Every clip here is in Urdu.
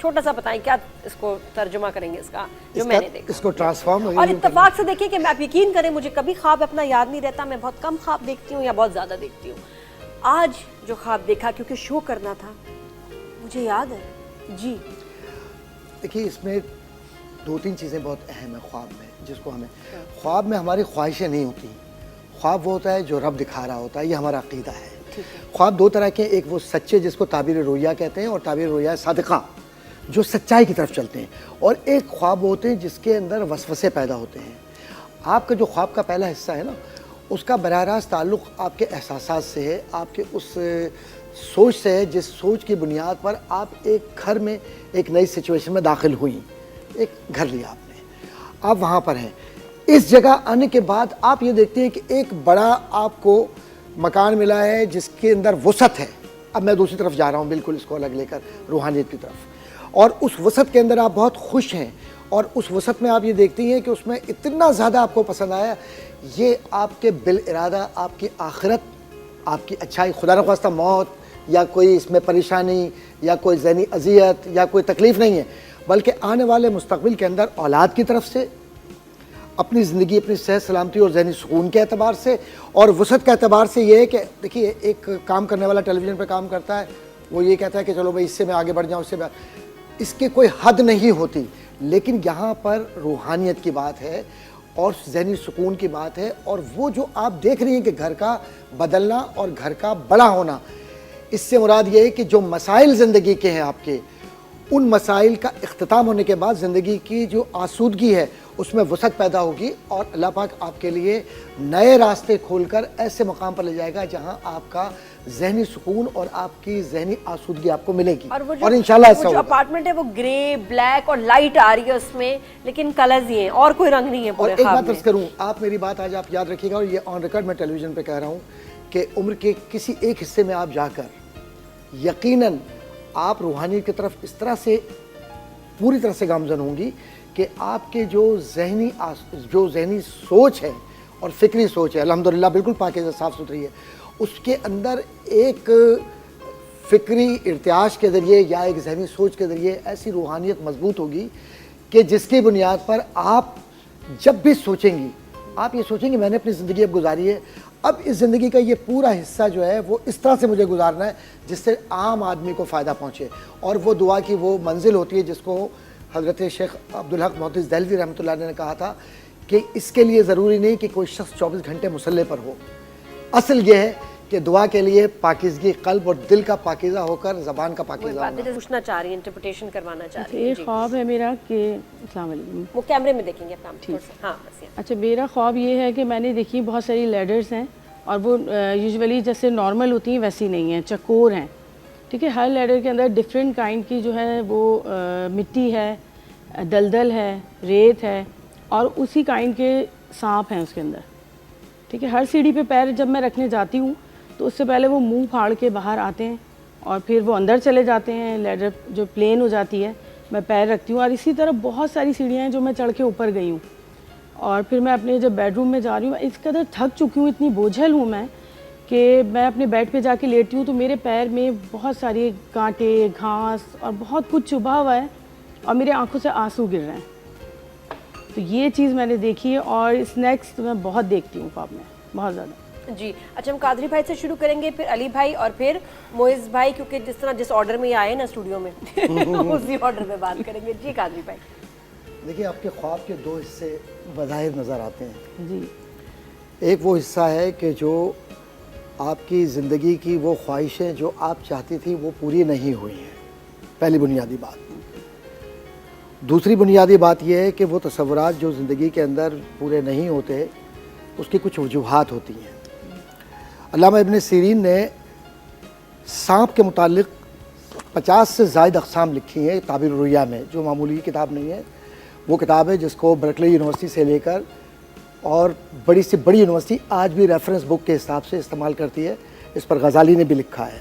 چھوٹا سا بتائیں کیا اس کو ترجمہ کریں گے اس کا جو میں نے دیکھا اس کو ٹرانسفارم اور اتفاق سے دیکھیں کہ میں آپ یقین کریں مجھے کبھی خواب اپنا یاد نہیں رہتا, میں بہت کم خواب دیکھتی ہوں یا بہت زیادہ دیکھتی ہوں. آج جو خواب دیکھا کیونکہ شو کرنا تھا مجھے یاد ہے. جی دیکھیے اس میں 2-3 چیزیں بہت اہم ہیں خواب میں, جس کو ہمیں خواب میں ہماری خواہشیں نہیں ہوتی, خواب وہ ہوتا ہے جو رب دکھا رہا ہوتا ہے, یہ ہمارا عقیدہ ہے. خواب 2 طرح کے, ایک وہ سچے جس کو تعبیر رویا کہتے ہیں اور تعبیر رویا صادقہ جو سچائی کی طرف چلتے ہیں, اور ایک خواب ہوتے ہیں جس کے اندر وسوسے پیدا ہوتے ہیں. آپ کا جو خواب کا پہلا حصہ ہے نا, اس کا براہ راست تعلق آپ کے احساسات سے ہے, آپ کے اس سوچ سے ہے جس سوچ کی بنیاد پر آپ ایک گھر میں ایک نئی سچویشن میں داخل ہوئیں, ایک گھر لیا آپ نے, آپ وہاں پر ہیں. اس جگہ آنے کے بعد آپ یہ دیکھتے ہیں کہ ایک بڑا آپ کو مکان ملا ہے جس کے اندر وسعت ہے. اب میں دوسری طرف جا رہا ہوں بالکل اس کو الگ لے کر روحانیت کی طرف, اور اس وسعت کے اندر آپ بہت خوش ہیں, اور اس وسعت میں آپ یہ دیکھتی ہیں کہ اس میں اتنا زیادہ آپ کو پسند آیا, یہ آپ کے بالارادہ آپ کی آخرت, آپ کی اچھائی, خدا نخواستہ موت یا کوئی اس میں پریشانی یا کوئی ذہنی اذیت یا کوئی تکلیف نہیں ہے, بلکہ آنے والے مستقبل کے اندر اولاد کی طرف سے, اپنی زندگی, اپنی صحت سلامتی اور ذہنی سکون کے اعتبار سے, اور وسعت کے اعتبار سے یہ ہے کہ دیکھیے ایک کام کرنے والا ٹیلی ویژن پہ کام کرتا ہے, وہ یہ کہتا ہے کہ چلو بھائی اس سے میں آگے بڑھ جاؤں, اس سے میں, اس کی کوئی حد نہیں ہوتی. لیکن یہاں پر روحانیت کی بات ہے اور ذہنی سکون کی بات ہے, اور وہ جو آپ دیکھ رہی ہیں کہ گھر کا بدلنا اور گھر کا بڑا ہونا, اس سے مراد یہ ہے کہ جو مسائل زندگی کے ہیں آپ کے, ان مسائل کا اختتام ہونے کے بعد زندگی کی جو آسودگی ہے اس میں وسعت پیدا ہوگی, اور اللہ پاک آپ کے لیے نئے راستے کھول کر ایسے مقام پر لے جائے گا جہاں آپ کا ذہنی سکون اور آپ کی ذہنی آسودگی آپ کو ملے گی. اور انشاءاللہ ایسا ہوگا. اپارٹمنٹ ہے وہ گرے, بلیک اور لائٹ آ رہی ہے اس میں, لیکن کلرز ہی ہیں اور کوئی رنگ نہیں ہے پورے خواب میں. اور ایک بات عرض کروں, آپ میری بات آج آپ یاد رکھیے گا, اور یہ آن ریکارڈ میں ٹیلی ویژن پہ کہہ رہا ہوں کہ عمر کے کسی ایک حصے میں آپ جا کر یقیناً آپ روحانیت کی طرف اس طرح سے پوری طرح سے گامزن ہوں گی کہ آپ کے جو ذہنی سوچ ہے اور فکری سوچ ہے الحمدللہ بالکل پاکیزہ صاف ستھری ہے, اس کے اندر ایک فکری ارتعاش کے ذریعے یا ایک ذہنی سوچ کے ذریعے ایسی روحانیت مضبوط ہوگی کہ جس کی بنیاد پر آپ جب بھی سوچیں گی, آپ یہ سوچیں گے میں نے اپنی زندگی اب گزاری ہے, اب اس زندگی کا یہ پورا حصہ جو ہے وہ اس طرح سے مجھے گزارنا ہے جس سے عام آدمی کو فائدہ پہنچے. اور وہ دعا کی وہ منزل ہوتی ہے جس کو حضرت شیخ عبدالحق محدث دہلوی رحمۃ اللہ علیہ نے کہا تھا کہ اس کے لیے ضروری نہیں کہ کوئی شخص 24 گھنٹے مصلی پر ہو, اصل یہ ہے کہ دعا کے لیے پاکیزگی قلب اور دل کا پاکیزہ ہو کر زبان کا پاکیزہ ہونا. پوچھنا چاہ رہی ہیں, انٹرپریٹیشن کروانا چاہ رہی ہیں. ایک خواب ہے میرا کہ السلام علیکم, وہ کیمرے میں دیکھیں گے آپ. ہاں اچھا, میرا خواب یہ ہے کہ میں نے دیکھی بہت ساری لیڈرز ہیں, اور وہ یوزولی جیسے نارمل ہوتی ہیں ویسی نہیں ہیں, چکور ہیں, ٹھیک ہے. ہر لیڈر کے اندر ڈفرینٹ کائنڈ کی جو ہے وہ مٹی ہے, دلدل ہے, ریت ہے, اور اسی کائنڈ کے سانپ ہیں اس کے اندر, ٹھیک ہے. ہر سیڑھی پہ پیر جب میں رکھنے جاتی ہوں تو اس سے پہلے وہ منہ پھاڑ کے باہر آتے ہیں, اور پھر وہ اندر چلے جاتے ہیں. لیڈر جو پلین ہو جاتی ہے میں پیر رکھتی ہوں, اور اسی طرح بہت ساری سیڑھیاں ہیں جو میں چڑھ کے اوپر گئی ہوں. اور پھر میں اپنے جب بیڈ روم میں جا رہی ہوں, اس قدر تھک چکی ہوں, اتنی بوجھل ہوں میں کہ میں اپنے بیڈ پہ جا کے لیٹتی ہوں تو میرے پیر میں بہت ساری کانٹے, گھاس اور بہت کچھ چبھا ہوا ہے, اور میرے آنکھوں سے آنسو گر رہے ہیں. تو یہ چیز میں نے دیکھی ہے, اور اسنیکس میں بہت دیکھتی ہوں خواب میں, بہت زیادہ. جی اچھا, ہم قادری بھائی سے شروع کریں گے, پھر علی بھائی, اور پھر معز بھائی, کیونکہ جس طرح جس آرڈر میں یہ آئے نا اسٹوڈیو میں اسی آرڈر میں بات کریں گے. جی قادری بھائی. دیکھیے آپ کے خواب کے 2 حصے بظاہر نظر آتے ہیں. جی, ایک وہ حصہ ہے کہ جو آپ کی زندگی کی وہ خواہشیں جو آپ چاہتی تھی وہ پوری نہیں ہوئی ہیں, پہلی بنیادی بات. دوسری بنیادی بات یہ ہے کہ وہ تصورات جو زندگی کے اندر پورے نہیں ہوتے اس کی کچھ وجوہات ہوتی ہیں. علامہ ابن سیرین نے سانپ کے متعلق 50 سے زائد اقسام لکھی ہیں تعبیر الرؤیا میں, جو معمولی کتاب نہیں ہے. وہ کتاب ہے جس کو برکلی یونیورسٹی سے لے کر اور بڑی سے بڑی یونیورسٹی آج بھی ریفرنس بک کے حساب سے استعمال کرتی ہے. اس پر غزالی نے بھی لکھا ہے,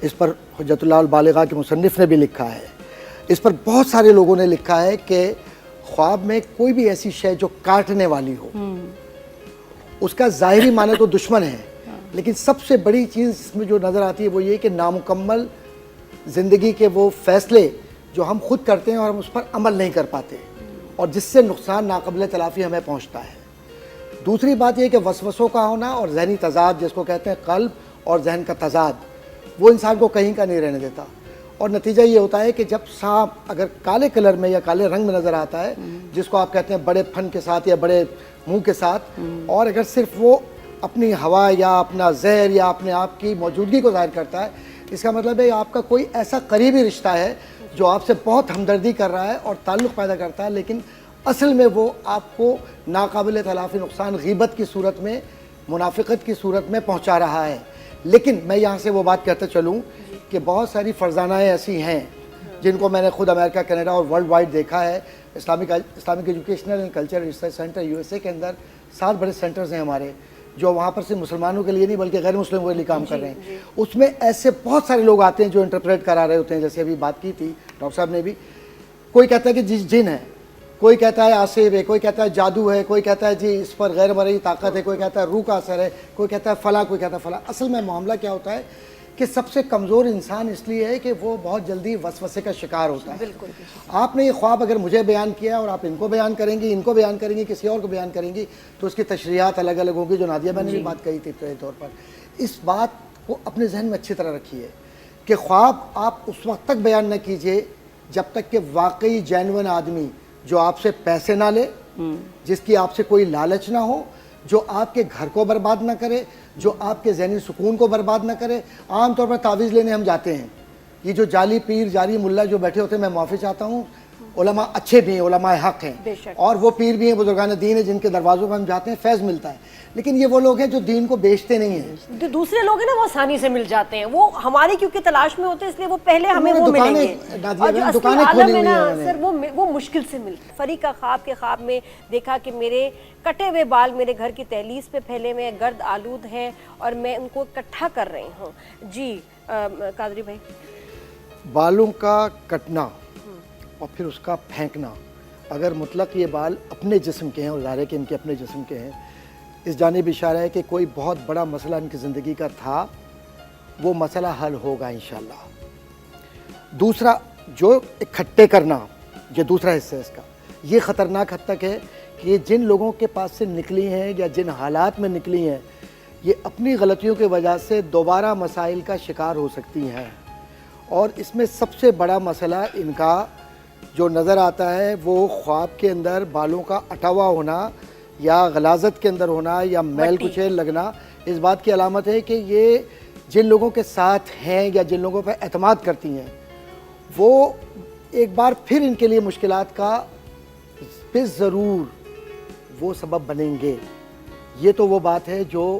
اس پر حجت اللہ البالغہ کے مصنف نے بھی لکھا ہے, اس پر بہت سارے لوگوں نے لکھا ہے کہ خواب میں کوئی بھی ایسی شے جو کاٹنے والی ہو, اس کا ظاہری معنی تو دشمن ہے, لیکن سب سے بڑی چیز اس میں جو نظر آتی ہے وہ یہ کہ نامکمل زندگی کے وہ فیصلے جو ہم خود کرتے ہیں اور ہم اس پر عمل نہیں کر پاتے اور جس سے نقصان ناقابل تلافی ہمیں پہنچتا ہے. دوسری بات یہ کہ وسوسوں کا ہونا اور ذہنی تضاد جس کو کہتے ہیں قلب اور ذہن کا تضاد, وہ انسان کو کہیں کا نہیں رہنے دیتا. اور نتیجہ یہ ہوتا ہے کہ جب سانپ اگر کالے کلر میں یا کالے رنگ میں نظر آتا ہے, جس کو آپ کہتے ہیں بڑے پھن کے ساتھ یا بڑے منہ کے ساتھ, اور اگر صرف وہ اپنی ہوا یا اپنا زہر یا اپنے آپ کی موجودگی کو ظاہر کرتا ہے, اس کا مطلب ہے آپ کا کوئی ایسا قریبی رشتہ ہے جو آپ سے بہت ہمدردی کر رہا ہے اور تعلق پیدا کرتا ہے, لیکن اصل میں وہ آپ کو ناقابل تلافی نقصان غیبت کی صورت میں, منافقت کی صورت میں پہنچا رہا ہے. لیکن میں یہاں سے وہ بات کہتا چلوں کہ بہت ساری فرزانائیں ایسی ہیں جن کو میں نے خود امریکہ, کینیڈا اور ورلڈ وائڈ دیکھا ہے. Islamic educational and culture research centre USA کے اندر 7 بڑے سینٹرز ہیں ہمارے, جو وہاں پر صرف مسلمانوں کے لیے نہیں بلکہ غیر مسلموں کے لیے کام کر رہے ہیں. اس میں ایسے بہت سارے لوگ آتے ہیں جو انٹرپریٹ کرا رہے ہوتے ہیں, جیسے ابھی بات کی تھی ڈاکٹر صاحب نے بھی. کوئی کہتا ہے کہ جی جن ہے, کوئی کہتا ہے آصف ہے, کوئی کہتا ہے جادو ہے, کوئی کہتا ہے جی اس پر غیر مرئی طاقت ہے, کوئی کہتا ہے روح کا اثر ہے, کوئی کہتا ہے فلاں, کوئی کہتا ہے فلاں. اصل میں معاملہ کیا ہوتا ہے کہ سب سے کمزور انسان اس لیے ہے کہ وہ بہت جلدی وسوسے کا شکار ہوتا ہے. آپ نے یہ خواب اگر مجھے بیان کیا اور آپ ان کو بیان کریں گی, ان کو بیان کریں گی, کسی اور کو بیان کریں گی, تو اس کی تشریحات الگ الگ ہوگی, جو نادیہ بہن نے بھی بات کہی تھی ابتدائی طور پر. اس بات کو اپنے ذہن میں اچھی طرح رکھیے کہ خواب آپ اس وقت تک بیان نہ کیجئے جب تک کہ واقعی جینوئن آدمی جو آپ سے پیسے نہ لے, جس کی آپ سے کوئی لالچ نہ ہو, جو آپ کے گھر کو برباد نہ کرے, جو آپ کے ذہنی سکون کو برباد نہ کرے. عام طور پر تعویذ لینے ہم جاتے ہیں, یہ جو جعلی پیر جعلی ملا جو بیٹھے ہوتے ہیں, میں معافی چاہتا ہوں, علماء اچھے بھی ہیں, علماء حق ہیں, اور وہ پیر بھی ہیں, بزرگان دین ہیں, جن کے دروازوں پر ہم جاتے ہیں, فیض ملتا ہے. لیکن یہ وہ لوگ ہیں جو دین کو بیچتے نہیں ہیں. جو دوسرے لوگ ہیں نا وہ آسانی سے مل جاتے ہیں, وہ ہماری کیونکہ تلاش میں ہوتے ہیں, اس لیے وہ پہلے ہمیں وہ ملیں گے, اور جو اصلی عالم ہے نا سر وہ مشکل سے ملتے. فری کا خواب کے خواب میں دیکھا کہ میرے کٹے ہوئے بال میرے گھر کی دہلیز پہ پھیلے ہوئے گرد آلود ہیں اور میں ان کو اکٹھا کر رہی ہوں. جی قادری بھائی, بالوں کا کٹنا اور پھر اس کا پھینکنا, اگر مطلق یہ بال اپنے جسم کے ہیں اور ظاہر ہے کہ ان کے اپنے جسم کے ہیں, اس جانب اشارہ ہے کہ کوئی بہت بڑا مسئلہ ان کی زندگی کا تھا, وہ مسئلہ حل ہوگا انشاءاللہ. دوسرا جو اکٹھے کرنا, یہ دوسرا حصہ ہے اس کا, یہ خطرناک حد تک ہے کہ جن لوگوں کے پاس سے نکلی ہیں یا جن حالات میں نکلی ہیں, یہ اپنی غلطیوں کی وجہ سے دوبارہ مسائل کا شکار ہو سکتی ہیں. اور اس میں سب سے بڑا مسئلہ ان کا جو نظر آتا ہے وہ خواب کے اندر بالوں کا اٹا ہوا ہونا یا غلاظت کے اندر ہونا یا میل کچیل لگنا. اس بات کی علامت ہے کہ یہ جن لوگوں کے ساتھ ہیں یا جن لوگوں پر اعتماد کرتی ہیں, وہ ایک بار پھر ان کے لیے مشکلات کا ضرور وہ سبب بنیں گے. یہ تو وہ بات ہے جو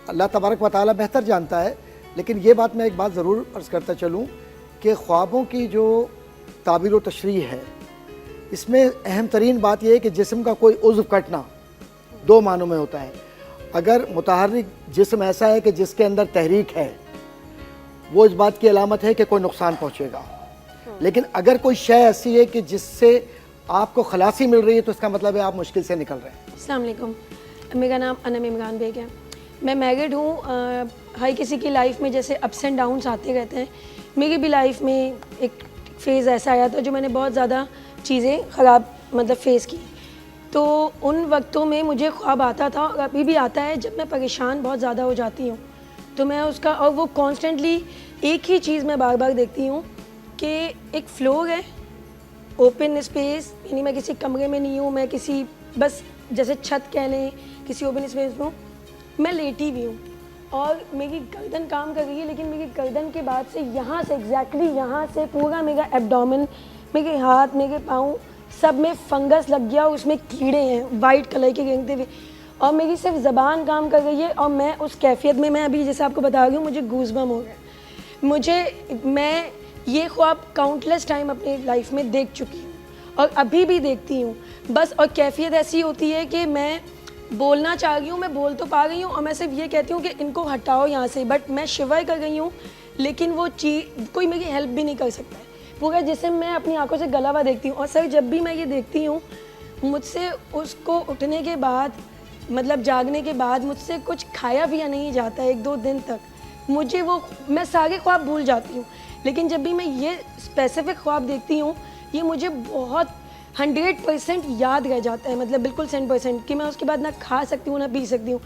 اللہ تبارک و تعالی بہتر جانتا ہے. لیکن یہ بات میں ایک بات ضرور عرض کرتا چلوں کہ خوابوں کی جو تعبیر و تشریح ہے, اس میں اہم ترین بات یہ ہے کہ جسم کا کوئی عضو کٹنا 2 معنوں میں ہوتا ہے. اگر متحرک جسم ایسا ہے کہ جس کے اندر تحریک ہے, وہ اس بات کی علامت ہے کہ کوئی نقصان پہنچے گا. لیکن اگر کوئی شے ایسی ہے کہ جس سے آپ کو خلاصی مل رہی ہے, تو اس کا مطلب ہے آپ مشکل سے نکل رہے ہیں. السلام علیکم, میرا نام انم عمران بیگ ہے. میں میرڈ ہوں. ہر کسی کی لائف میں جیسے اپس اینڈ ڈاؤنس آتے رہتے ہیں, میری بھی لائف میں ایک فیز ایسا آیا تھا جو میں نے بہت زیادہ چیزیں خراب فیس کی. تو ان وقتوں میں مجھے خواب آتا تھا اور ابھی بھی آتا ہے, جب میں پریشان بہت زیادہ ہو جاتی ہوں تو میں اس کا, اور وہ کانسٹنٹلی ایک ہی چیز میں بار بار دیکھتی ہوں کہ ایک فلور ہے, اوپن اسپیس, یعنی میں کسی کمرے میں نہیں ہوں, میں کسی بس جیسے چھت کہہ لیں کسی اوپن اسپیس میں ہوں, میں لیٹی ہوئی ہوں اور میری گردن کام کر رہی ہے, لیکن میری گردن کے بعد سے یہاں سے ایگزیکٹلی یہاں سے پورا میرا ایبڈومن, میرے ہاتھ, میرے پاؤں سب میں فنگس لگ گیا اور اس میں کیڑے ہیں وائٹ کلر کے رنگتے ہوئے, اور میری صرف زبان کام کر رہی ہے. اور میں اس کیفیت میں ابھی جیسے آپ کو بتا رہی ہوں, مجھے گوز بم ہو گیا. میں یہ خواب کاؤنٹلیس ٹائم اپنی لائف میں دیکھ چکی ہوں اور ابھی بھی دیکھتی ہوں بس. اور کیفیت ایسی ہوتی ہے کہ میں بولنا چاہ رہی ہوں, میں بول تو پا رہی ہوں اور میں صرف یہ کہتی ہوں کہ ان کو ہٹاؤ یہاں سے, بٹ میں شیور کر رہی ہوں, لیکن وہ چیز کوئی میری ہیلپ بھی نہیں کر سکتا ہے. پورا جسم میں اپنی آنکھوں سے گلا ہوا دیکھتی ہوں. اور سر جب بھی میں یہ دیکھتی ہوں, مجھ سے اس کو اٹھنے کے بعد جاگنے کے بعد مجھ سے کچھ کھایا پیا نہیں جاتا 1-2 دن تک. مجھے میں سارے خواب بھول جاتی ہوں, لیکن جب بھی میں یہ اسپیسیفک خواب دیکھتی ہوں یہ مجھے بہت 100% یاد رہ جاتا ہے, مطلب بالکل 100% کہ میں اس کے بعد نہ کھا سکتی ہوں نہ پی سکتی ہوں.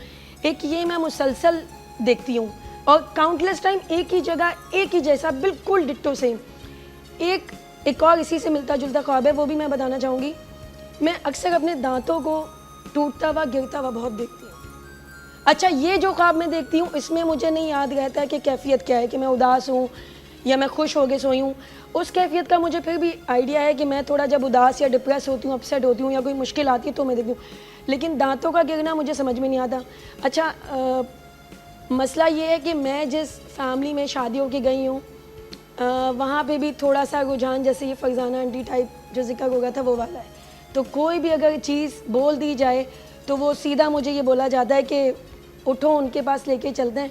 ایک یہ میں مسلسل دیکھتی ہوں اور کاؤنٹلیس ٹائم ایک ہی جگہ ایک ہی جیسا بالکل ڈٹو سیم. ایک اور اسی سے ملتا جلتا خواب ہے, وہ بھی میں بتانا چاہوں گی. میں اکثر اپنے دانتوں کو ٹوٹتا ہوا گرتا ہوا بہت دیکھتی ہوں. اچھا یہ جو خواب میں دیکھتی ہوں اس میں مجھے نہیں یاد رہتا ہے کہ کیفیت کیا ہے, کہ میں اداس ہوں یا میں خوش ہو کے سوئی ہوں. اس کیفیت کا مجھے پھر بھی آئیڈیا ہے کہ میں تھوڑا جب اداس یا ڈپریس ہوتی ہوں, اپسیٹ ہوتی ہوں یا کوئی مشکل آتی ہے تو میں دیکھتی ہوں. لیکن دانتوں کا گرنا مجھے سمجھ میں نہیں آتا. اچھا مسئلہ یہ ہے کہ میں جس فیملی میں شادی ہو کے گئی ہوں وہاں پہ بھی تھوڑا سا رجحان جیسے یہ فرزانہ آنٹی ٹائپ جو ذکر ہو گیا تھا وہ والا ہے. تو کوئی بھی اگر چیز بول دی جائے تو وہ سیدھا مجھے یہ بولا جاتا ہے کہ اٹھو ان کے پاس لے کے چلتے ہیں,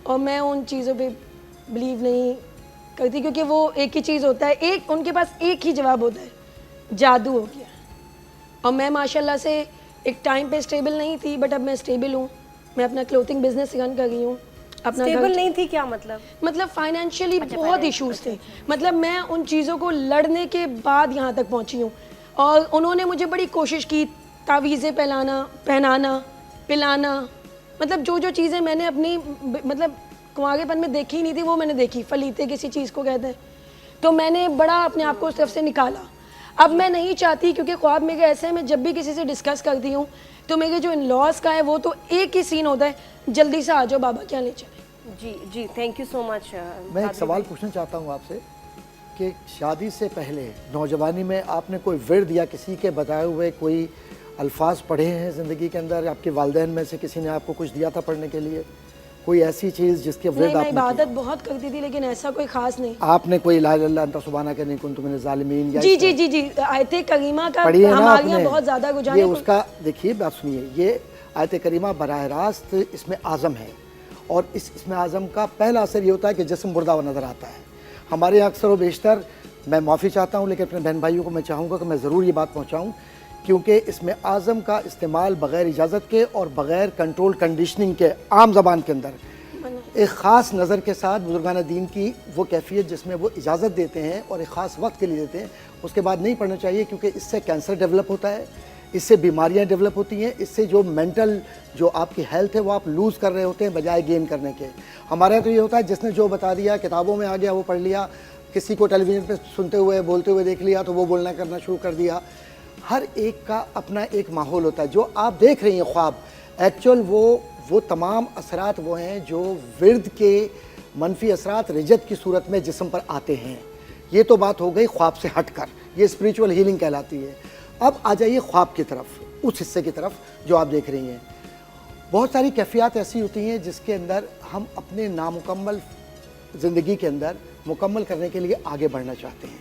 اور میں ان چیزوں پہ بلیو نہیں کرتی کیونکہ وہ ایک ہی چیز ہوتا ہے, ان کے پاس ایک ہی جواب ہوتا ہے, جادو ہو گیا. اور میں ماشاء اللہ سے ایک ٹائم پہ اسٹیبل نہیں تھی بٹ اب میں اسٹیبل ہوں. میں اپنا کلوتھنگ بزنس رن کر رہی ہوں. اپنا اسٹیبل نہیں تھی کیا مطلب فائنینشلی بہت ایشوز تھے. مطلب میں ان چیزوں کو لڑنے کے بعد یہاں تک پہنچی ہوں, اور انہوں نے مجھے بڑی کوشش کی تعویذیں پہنانا پلانا, مطلب جو چیزیں میں نے اپنی مطلب کنوارے پن میں دیکھی نہیں تھی وہ میں نے دیکھی. فلیتے کسی چیز کو کہتے ہیں, تو میں نے بڑا اپنے آپ کو اس طرف سے نکالا. اب میں نہیں چاہتی کیونکہ خواب میرے ایسے ہیں, میں جب بھی کسی سے ڈسکس کرتی ہوں تو میرے جو ان لاس کا ہے وہ تو ایک ہی سین ہوتا ہے, جلدی سے آ جاؤ بابا کیا لے چلے. جی تھینک یو سو مچ. میں ایک سوال پوچھنا چاہتا ہوں آپ سے کہ شادی سے پہلے نوجوانی میں آپ نے کوئی ورد یا کسی کے بتائے ہوئے کوئی الفاظ پڑھے ہیں زندگی کے اندر؟ آپ کے والدین میں سے کسی نے آپ کو کچھ دیا تھا پڑھنے کے لیے, کوئی ایسی چیز جس کے ورد آپ نے؟ میں عبادت بہت کرتی تھی لیکن ایسا کوئی خاص نہیں. آپ نے کوئی لا الہ الا اللہ انت سبحانک انی کنت من الظالمین یا جی آیت کریمہ کا پڑھی ہے نا ہمارے آپ یہاں نے؟ بہت زیادہ رجحان ہے. یہ اس کا دیکھیے بات سنیے, یہ آیت کریمہ براہ راست اس میں اعظم ہے, اور اس میں اعظم کا پہلا اثر یہ ہوتا ہے کہ جسم مردہ ہوا نظر آتا ہے. ہمارے یہاں اکثر و بیشتر, میں معافی چاہتا ہوں لیکن اپنے بہن بھائیوں کو میں چاہوں گا کہ میں ضرور یہ بات پہنچاؤں, کیونکہ اس میں اعظم کا استعمال بغیر اجازت کے اور بغیر کنٹرول کنڈیشننگ کے عام زبان کے اندر ایک خاص نظر کے ساتھ بزرگان دین کی وہ کیفیت جس میں وہ اجازت دیتے ہیں اور ایک خاص وقت کے لیے دیتے ہیں, اس کے بعد نہیں پڑھنا چاہیے, کیونکہ اس سے کینسر ڈیولپ ہوتا ہے, اس سے بیماریاں ڈیولپ ہوتی ہیں, اس سے جو مینٹل جو آپ کی ہیلتھ ہے وہ آپ لوز کر رہے ہوتے ہیں بجائے گین کرنے کے. ہمارے یہاں تو یہ ہوتا ہے جس نے جو بتا دیا کتابوں میں آ گیا وہ پڑھ لیا, کسی کو ٹیلی ویژن پہ سنتے ہوئے بولتے ہوئے دیکھ لیا تو وہ بولنا کرنا شروع کر دیا. ہر ایک کا اپنا ایک ماحول ہوتا ہے. جو آپ دیکھ رہی ہیں خواب ایکچوئل وہ تمام اثرات وہ ہیں جو ورد کے منفی اثرات رجت کی صورت میں جسم پر آتے ہیں. یہ تو بات ہو گئی خواب سے ہٹ کر, یہ اسپریچول ہیلنگ کہلاتی ہے. اب آ جائیے خواب کی طرف, اس حصے کی طرف جو آپ دیکھ رہی ہیں. بہت ساری کیفیات ایسی ہوتی ہیں جس کے اندر ہم اپنے نامکمل زندگی کے اندر مکمل کرنے کے لیے آگے بڑھنا چاہتے ہیں,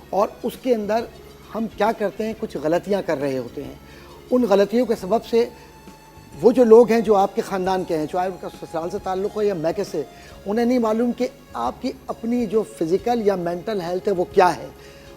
اور اس کے اندر ہم کیا کرتے ہیں, کچھ غلطیاں کر رہے ہوتے ہیں. ان غلطیوں کے سبب سے وہ جو لوگ ہیں جو آپ کے خاندان کے ہیں, چاہے ان کا سسرال سے تعلق ہو یا میکے سے, انہیں نہیں معلوم کہ آپ کی اپنی جو فزیکل یا مینٹل ہیلتھ ہے وہ کیا ہے.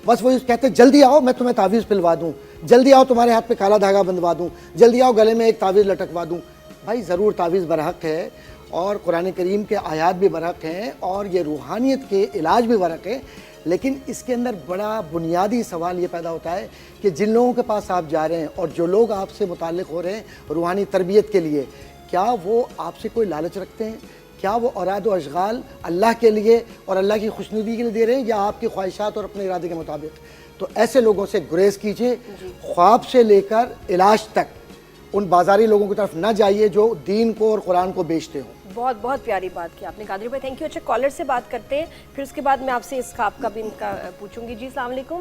بس وہ کہتے ہیں جلدی آؤ میں تمہیں تعویذ پلوا دوں, جلدی آؤ تمہارے ہاتھ پہ کالا دھاگا بندوا دوں, جلدی آؤ گلے میں ایک تعویذ لٹکوا دوں. بھائی ضرور تعویذ برحق ہے, اور قرآن کریم کے آیات بھی برحق ہیں, اور یہ روحانیت کے علاج بھی برحق ہے, لیکن اس کے اندر بڑا بنیادی سوال یہ پیدا ہوتا ہے کہ جن لوگوں کے پاس آپ جا رہے ہیں اور جو لوگ آپ سے متعلق ہو رہے ہیں روحانی تربیت کے لیے, کیا وہ آپ سے کوئی لالچ رکھتے ہیں؟ کیا وہ اوراد و اشغال اللہ کے لیے اور اللہ کی خوشنودی کے لیے دے رہے ہیں یا آپ کی خواہشات اور اپنے ارادے کے مطابق؟ تو ایسے لوگوں سے گریز کیجیے. خواب سے لے کر علاج تک ان بازاری لوگوں کی طرف نہ جائیے جو دین کو اور قرآن کو بیچتے ہوں. بہت بہت پیاری بات کی آپ نے قادری بھائی, تھینک یو. اچھا کالر سے بات کرتے ہیں, پھر اس کے بعد میں آپ سے اس خواب کا بھی ان کا پوچھوں گی. جی السلام علیکم.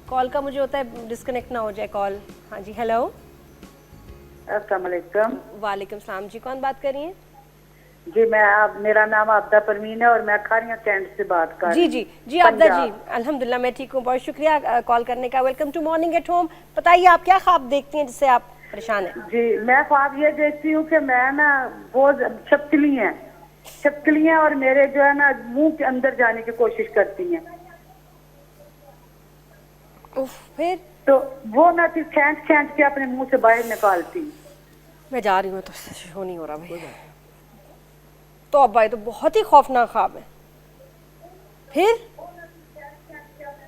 کال کا مجھے ہوتا ہے ڈسکنیکٹ نہ ہو جائے کال. ہاں جی ہیلو. السلام علیکم. وعلیکم السلام. جی کون بات کر رہی ہیں؟ جی میرا نام عابدہ پروین ہے اور میں کھاریاں کینٹ سے بات کر رہی ہوں. جی عابدہ جی الحمدللہ میں ٹھیک ہوں, بہت شکریہ کال کرنے کا. Welcome to morning at home. بتائیے آپ کیا خواب دیکھتی ہیں جس سے آپ پریشان ہیں؟ جی میں خواب یہ دیکھتی ہوں کہ میں نا بہت چھپکلی ہیں اور میرے جو ہے نا منہ کے اندر جانے کی کوشش کرتی ہیں. پھر تو وہ نہ کھینچ کے اپنے منہ سے باہر نکالتی. میں جا رہی ہوں تو شو نہیں ہو رہا بھائی. تو اب بھائی تو بہت ہی خوفناک خواب ہے. پھر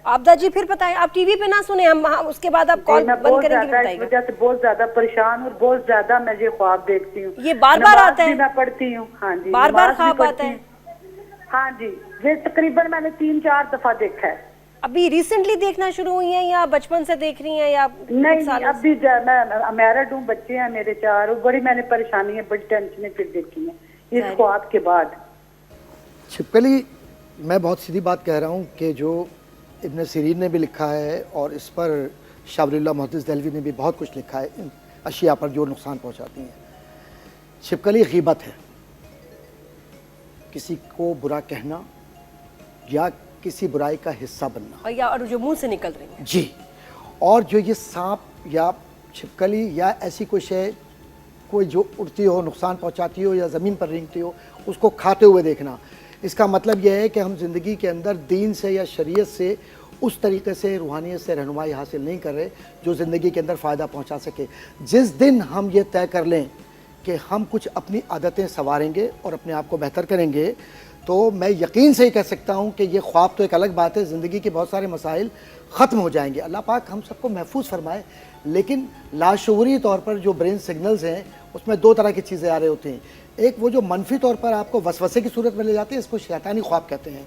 آبدہ جی پھر بتائیں, آپ ٹی وی پہ نہ سنیں, ہم اس کے بعد آپ کال بند کریں گے اس وجہ سے بہت زیادہ پریشان اور بہت زیادہ میں یہ خواب دیکھتی ہوں. یہ بار بار آتا ہے؟ میں پڑھتی ہوں. ہاں جی, بار بار خواب آتا ہے؟ ہاں جی, یہ تقریباً میں نے 3-4 دفعہ دیکھا ہے. ابھی ریسنٹلی دیکھنا شروع ہوئی ہیں یا بچپن سے دیکھ رہی ہیں یا نہیں, ابھی میں میرڈ ہوں, بچے ہیں میرے 4, بڑی میں نے پریشانی ہے, بڑی ٹینشنیں پھر دیکھی ہیں اس خواب کے بعد. چھپکلی میں بہت سیدھی بات کہہ رہا ہوں کہ جو ابن سیرین نے بھی لکھا ہے اور اس پر شاہ ولی اللہ محدث دہلوی نے بھی بہت کچھ لکھا ہے ان اشیاء پر جو نقصان پہنچاتی ہیں. چھپکلی غیبت ہے, کسی کو برا کہنا یا کسی برائی کا حصہ بننا, یا جو منہ سے نکل رہی ہیں. جی, اور جو یہ سانپ یا چھپکلی یا ایسی کوئی شے کوئی جو اڑتی ہو, نقصان پہنچاتی ہو یا زمین پر رینگتی ہو, اس کو کھاتے ہوئے دیکھنا, اس کا مطلب یہ ہے کہ ہم زندگی کے اندر دین سے یا شریعت سے اس طریقے سے روحانیت سے رہنمائی حاصل نہیں کر رہے جو زندگی کے اندر فائدہ پہنچا سکے. جس دن ہم یہ طے کر لیں کہ ہم کچھ اپنی عادتیں سنواریں گے اور اپنے آپ کو بہتر کریں گے, تو میں یقین سے ہی کہہ سکتا ہوں کہ یہ خواب تو ایک الگ بات ہے, زندگی کے بہت سارے مسائل ختم ہو جائیں گے. اللہ پاک ہم سب کو محفوظ فرمائے. لیکن لاشعوری طور پر جو برین سگنلز ہیں اس میں 2 طرح کی چیزیں آ رہے ہوتے ہیں. ایک وہ جو منفی طور پر آپ کو وسوسے کی صورت میں لے جاتے ہیں, اس کو شیطانی خواب کہتے ہیں,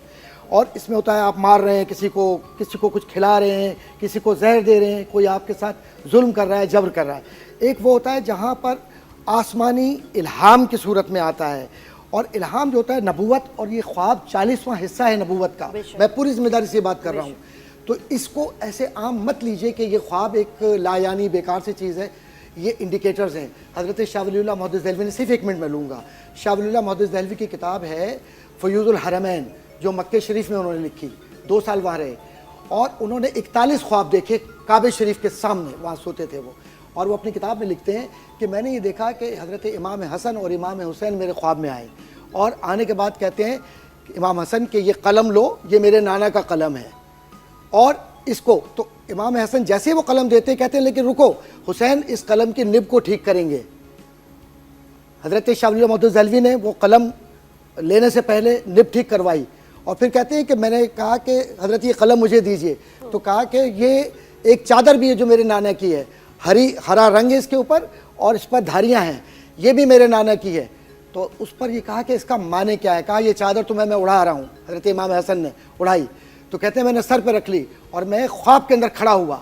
اور اس میں ہوتا ہے آپ مار رہے ہیں کسی کو کچھ کھلا رہے ہیں, کسی کو زہر دے رہے ہیں, کوئی آپ کے ساتھ ظلم کر رہا ہے, جبر کر رہا ہے. ایک وہ ہوتا ہے جہاں پر آسمانی الہام کی صورت میں آتا ہے, اور الہام جو ہوتا ہے نبوت, اور یہ خواب 40واں حصہ ہے نبوت کا. میں پوری ذمہ داری سے بات کر رہا ہوں, تو اس کو ایسے عام مت لیجئے کہ یہ خواب ایک لا یعنی بیکار سی چیز ہے. یہ انڈیکیٹرز ہیں. حضرت شاہ ولی اللہ محدث دہلوی نے, صرف 1 منٹ میں لوں گا, شاہ ولی اللہ محدث دہلوی کی کتاب ہے فیوض الحرمین, جو مکہ شریف میں انہوں نے لکھی, 2 سال وہاں رہے, اور انہوں نے 41 خواب دیکھے کعبہ شریف کے سامنے, وہاں سوتے تھے وہ, اور وہ اپنی کتاب میں لکھتے ہیں کہ میں نے یہ دیکھا کہ حضرت امام حسن اور امام حسین میرے خواب میں آئے, اور آنے کے بعد کہتے ہیں کہ امام حسن کہ یہ قلم لو, یہ میرے نانا کا قلم ہے, اور اس کو, تو امام حسن جیسے وہ قلم دیتے ہیں کہتے ہیں لیکن رکو, حسین اس قلم کی نب کو ٹھیک کریں گے. حضرت شاہ ولی اللہ محدث دہلوی نے وہ قلم لینے سے پہلے نب ٹھیک کروائی, اور پھر کہتے ہیں کہ میں نے کہا کہ حضرت یہ قلم مجھے دیجئے, تو کہا کہ یہ ایک چادر بھی ہے جو میرے نانا کی ہے, ہرا رنگ ہے اس کے اوپر اور اس پر دھاریاں ہیں, یہ بھی میرے نانا کی ہے. تو اس پر یہ کہا کہ اس کا معنی کیا ہے, کہا یہ چادر تمہیں میں اڑا رہا ہوں. حضرت امام حسن نے اڑائی, تو کہتے ہیں میں نے سر پہ رکھ لی اور میں خواب کے اندر کھڑا ہوا,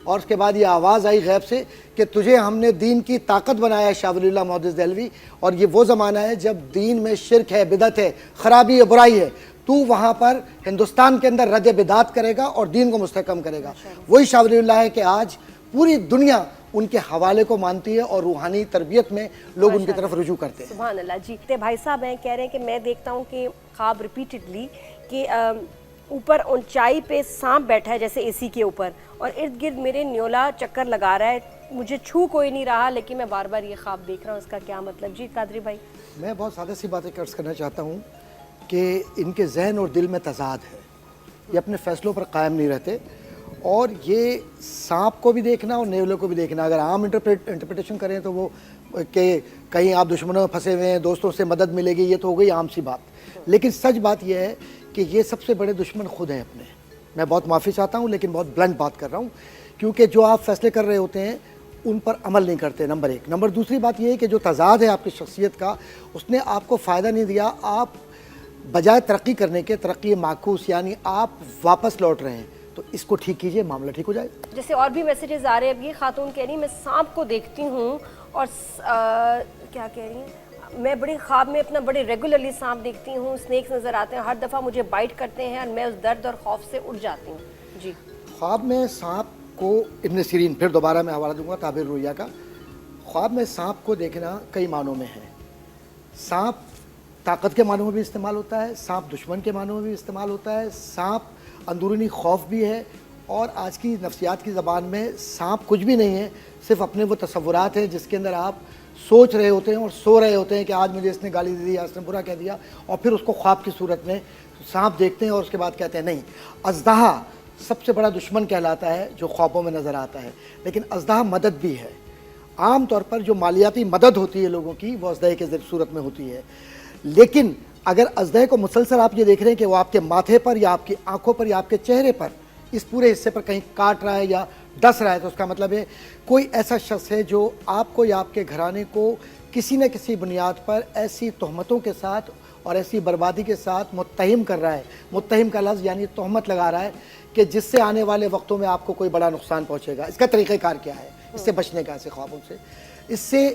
اور اس کے بعد یہ آواز آئی غیب سے کہ تجھے ہم نے دین کی طاقت بنایا ہے شاہ ولی اللہ محدث دہلوی, اور یہ وہ زمانہ ہے جب دین میں شرک ہے, بدعت ہے, خرابی ہے, برائی ہے, تو وہاں پر ہندوستان کے اندر رد بدعت کرے گا اور دین کو مستحکم کرے گا. وہی شاہ ولی اللہ ہے کہ آج پوری دنیا ان کے حوالے کو مانتی ہے اور روحانی تربیت میں لوگ ان کی طرف رجوع کرتے ہیں. سبحان اللہ. جی بھائی صاحب ہیں کہہ رہے ہیں کہ میں دیکھتا ہوں کہ خواب ریپیٹڈلی کہ اوپر اونچائی پہ سانپ بیٹھا ہے جیسے اے سی کے اوپر, اور ارد گرد میرے نیولا چکر لگا رہا ہے, مجھے چھو کوئی نہیں رہا, لیکن میں بار بار یہ خواب دیکھ رہا ہوں, اس کا کیا مطلب؟ جی قادری بھائی. میں بہت سادہ سی باتیں عرض کرنا چاہتا ہوں کہ ان کے ذہن اور دل میں تضاد ہے, یہ اپنے فیصلوں پر قائم نہیں رہتے, اور یہ سانپ کو بھی دیکھنا اور نیولے کو بھی دیکھنا, اگر عام انٹرپریٹیشن کریں تو وہ کہ کہیں آپ دشمنوں میں پھنسے ہوئے ہیں, دوستوں سے مدد ملے گی, یہ تو ہو گئی عام سی بات. لیکن سچ بات یہ ہے کہ یہ سب سے بڑے دشمن خود ہیں اپنے. میں بہت معافی چاہتا ہوں لیکن بہت بلنٹ بات کر رہا ہوں, کیونکہ جو آپ فیصلے کر رہے ہوتے ہیں ان پر عمل نہیں کرتے, نمبر 1. نمبر دوسری بات یہ ہے کہ جو تضاد ہے آپ کی شخصیت کا, اس نے آپ کو فائدہ نہیں دیا, آپ بجائے ترقی کرنے کے ترقی معکوس, یعنی آپ واپس لوٹ رہے ہیں, تو اس کو ٹھیک کیجئے, معاملہ ٹھیک ہو جائے. جیسے اور بھی میسیجز آ رہے ہیں, اب یہ خاتون کہہ رہی ہیں میں سانپ کو دیکھتی ہوں, اور کیا کہہ رہی ہیں, میں بڑے خواب میں اپنا بڑے ریگولرلی سانپ دیکھتی ہوں, سنیکس نظر آتے ہیں, ہر دفعہ مجھے بائٹ کرتے ہیں اور میں اس درد اور خوف سے اٹھ جاتی ہوں. جی خواب میں سانپ کو, ابن سیرین, پھر دوبارہ میں حوالہ دوں گا تعبیر رویہ کا, خواب میں سانپ کو دیکھنا کئی معنوں میں ہے. سانپ طاقت کے معنوں میں بھی استعمال ہوتا ہے, سانپ دشمن کے معنوں میں بھی استعمال ہوتا ہے, سانپ اندرونی خوف بھی ہے, اور آج کی نفسیات کی زبان میں سانپ کچھ بھی نہیں ہے, صرف اپنے وہ تصورات ہیں جس کے اندر آپ سوچ رہے ہوتے ہیں اور سو رہے ہوتے ہیں کہ آج مجھے اس نے گالی دے دی, اس نے برا کہہ دیا, اور پھر اس کو خواب کی صورت میں سانپ دیکھتے ہیں اور اس کے بعد کہتے ہیں نہیں. اژدہا سب سے بڑا دشمن کہلاتا ہے جو خوابوں میں نظر آتا ہے, لیکن اژدہا مدد بھی ہے. عام طور پر جو مالیاتی مدد ہوتی ہے لوگوں کی وہ اژدہے کے صورت میں ہوتی ہے, لیکن اگر اژدہے کو مسلسل آپ یہ دیکھ رہے ہیں کہ وہ آپ کے ماتھے پر یا آپ کی آنکھوں پر یا آپ کے چہرے پر اس پورے حصے پر کہیں کاٹ رہا ہے یا ڈس رہا ہے تو اس کا مطلب ہے کوئی ایسا شخص ہے جو آپ کو یا آپ کے گھرانے کو کسی نہ کسی بنیاد پر ایسی تہمتوں کے ساتھ اور ایسی بربادی کے ساتھ متہم کر رہا ہے. متہم کا لفظ یعنی تہمت لگا رہا ہے کہ جس سے آنے والے وقتوں میں آپ کو کوئی بڑا نقصان پہنچے گا. اس کا طریقہ کار کیا ہے اس سے بچنے کا, ایسے خوابوں سے؟ اس سے